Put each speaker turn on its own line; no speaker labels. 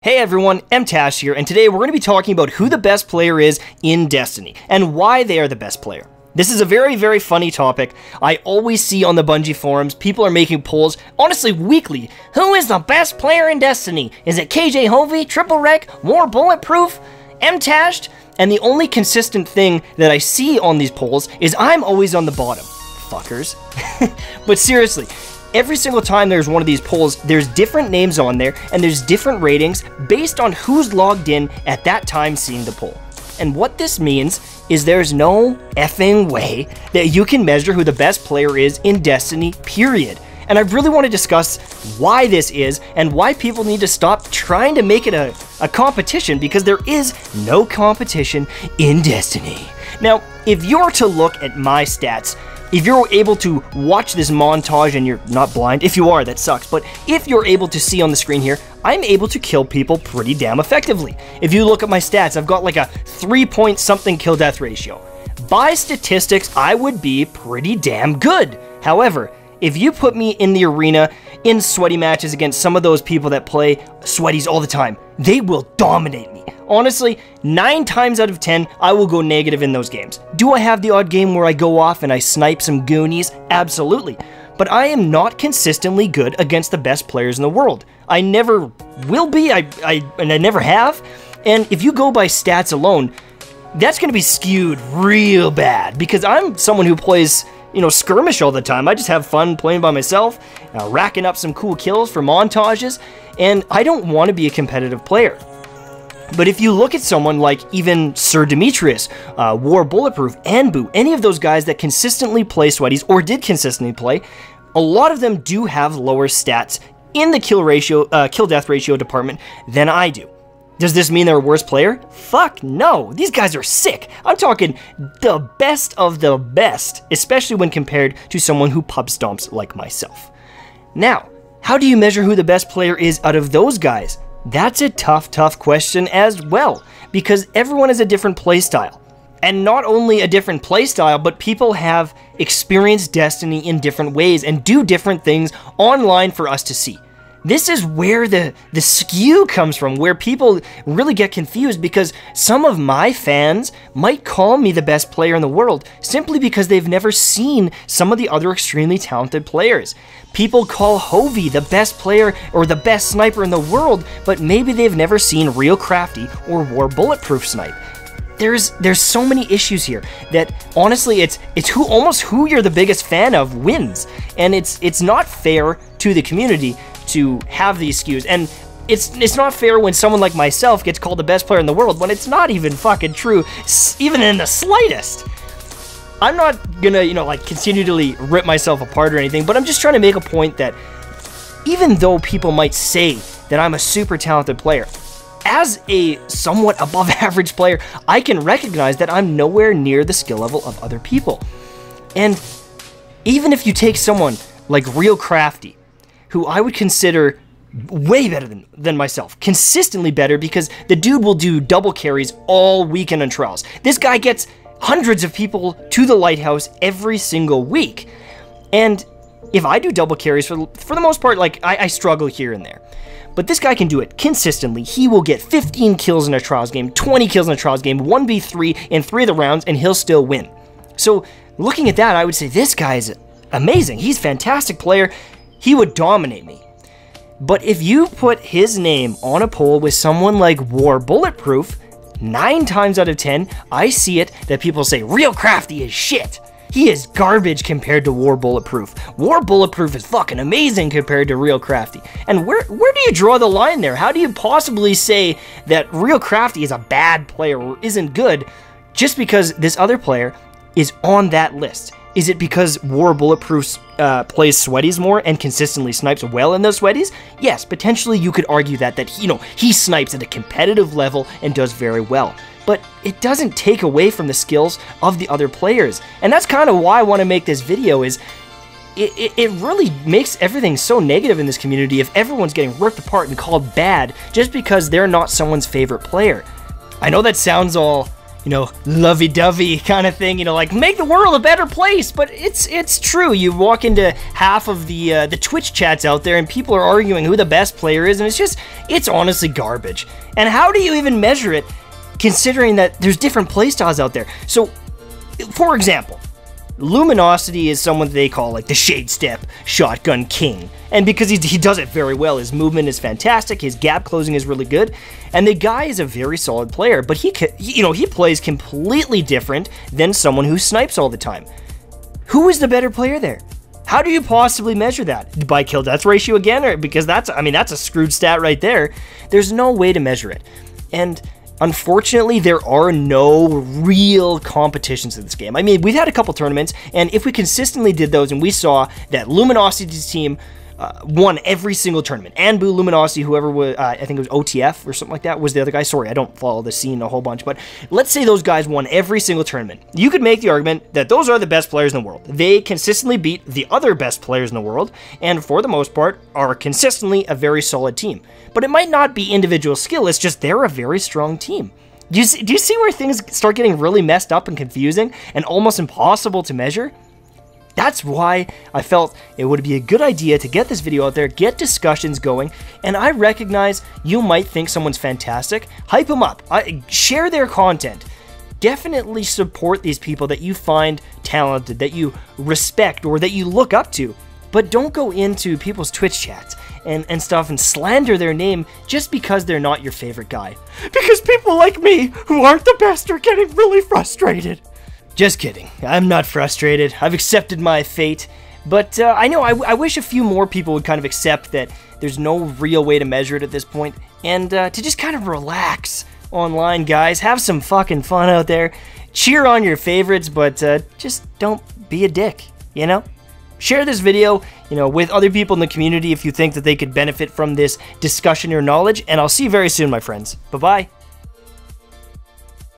Hey everyone, Mtashed here, and today we're going to be talking about who the best player is in Destiny, and why they are the best player. This is a very, very funny topic. I always see on the Bungie forums, people are making polls, honestly weekly. Who is the best player in Destiny? Is it KJ Hovey, Triple Rec, More Bulletproof, Mtashed? And the only consistent thing that I see on these polls is I'm always on the bottom. Fuckers. But seriously, every single time there's one of these polls, there's different names on there, and there's different ratings based on who's logged in at that time seeing the poll. And what this means is there's no effing way that you can measure who the best player is in Destiny, period. And I really want to discuss why this is, and why people need to stop trying to make it a competition, because there is no competition in Destiny. Now, if you're to look at my stats, if you're able to watch this montage and you're not blind, if you are, that sucks, but if you're able to see on the screen here, I'm able to kill people pretty damn effectively. If you look at my stats, I've got like a 3-point-something kill-death ratio. By statistics, I would be pretty damn good. However, if you put me in the arena in sweaty matches against some of those people that play sweaties all the time, they will dominate me. Honestly, 9 times out of 10, I will go negative in those games. Do I have the odd game where I go off and I snipe some goonies? Absolutely. But I am not consistently good against the best players in the world. I never will be, and I never have. And if you go by stats alone, that's going to be skewed real bad, because I'm someone who plays, you know, skirmish all the time. I just have fun playing by myself, racking up some cool kills for montages, and I don't want to be a competitive player. But if you look at someone like even Sir Demetrius, War Bulletproof, Anbu, any of those guys that consistently play sweaties, or did consistently play, a lot of them do have lower stats in the kill-death ratio department than I do. Does this mean they're a worse player? Fuck no, these guys are sick. I'm talking the best of the best, especially when compared to someone who pub stomps like myself. Now, how do you measure who the best player is out of those guys? That's a tough question as well, because everyone has a different playstyle. And not only a different playstyle, but people have experienced Destiny in different ways and do different things online for us to see. This is where the skew comes from, where people really get confused, because some of my fans might call me the best player in the world simply because they've never seen some of the other extremely talented players. People call Hovey the best player or the best sniper in the world, but maybe they've never seen Real Crafty or War Bulletproof snipe. There's so many issues here that honestly it's almost who you're the biggest fan of wins, and it's not fair to the community to have these skews, and it's not fair when someone like myself gets called the best player in the world when it's not even fucking true, even in the slightest. I'm not gonna, you know, like continually rip myself apart or anything, but I'm just trying to make a point that even though people might say that I'm a super talented player, as a somewhat above average player, I can recognize that I'm nowhere near the skill level of other people. And even if you take someone like Real Crafty, who I would consider way better than myself, consistently better, because the dude will do double carries all weekend on trials. This guy gets hundreds of people to the lighthouse every single week. And if I do double carries, for the most part, like, I struggle here and there. But this guy can do it consistently. He will get 15 kills in a trials game, 20 kills in a trials game, 1v3 in 3 of the rounds, and he'll still win. So looking at that, I would say this guy is amazing. He's a fantastic player. He would dominate me. But if you put his name on a poll with someone like War Bulletproof, 9 times out of 10, I see it that people say, Real Crafty is shit. He is garbage compared to War Bulletproof. War Bulletproof is fucking amazing compared to Real Crafty. And where do you draw the line there? How do you possibly say that Real Crafty is a bad player or isn't good just because this other player is on that list? Is it because War Bulletproof plays sweaties more and consistently snipes well in those sweaties? Yes, potentially you could argue that he snipes at a competitive level and does very well. But it doesn't take away from the skills of the other players. And that's kind of why I want to make this video, is it really makes everything so negative in this community if everyone's getting ripped apart and called bad just because they're not someone's favorite player. I know that sounds all, lovey-dovey kind of thing, like make the world a better place. But it's true. You walk into half of the Twitch chats out there and people are arguing who the best player is, and it's honestly garbage. And how do you even measure it, considering that there's different playstyles out there? So, for example, Luminosity is someone they call like the Shade Step Shotgun King. And because he does it very well, his movement is fantastic, his gap closing is really good, and the guy is a very solid player, but he plays completely different than someone who snipes all the time. Who is the better player there? How do you possibly measure that? By kill death ratio again? Or because that's a screwed stat right there. There's no way to measure it. And unfortunately, there are no real competitions in this game. I mean, we've had a couple tournaments, and if we consistently did those and we saw that Luminosity's team won every single tournament, Anbu, Luminosity, whoever was, I think it was OTF or something like that, was the other guy. Sorry, I don't follow the scene a whole bunch, but let's say those guys won every single tournament. You could make the argument that those are the best players in the world. They consistently beat the other best players in the world, and for the most part, are consistently a very solid team. But it might not be individual skill, it's just they're a very strong team. Do you see where things start getting really messed up and confusing and almost impossible to measure? That's why I felt it would be a good idea to get this video out there, get discussions going, and I recognize you might think someone's fantastic. Hype them up, share their content. Definitely support these people that you find talented, that you respect, or that you look up to. But don't go into people's Twitch chats and stuff and slander their name just because they're not your favorite guy. Because people like me, who aren't the best, are getting really frustrated. Just kidding. I'm not frustrated. I've accepted my fate. But I know I wish a few more people would kind of accept that there's no real way to measure it at this point, and to just kind of relax online, guys. Have some fucking fun out there. Cheer on your favorites, but just don't be a dick, Share this video, with other people in the community if you think that they could benefit from this discussion or knowledge, and I'll see you very soon, my friends. Bye-bye.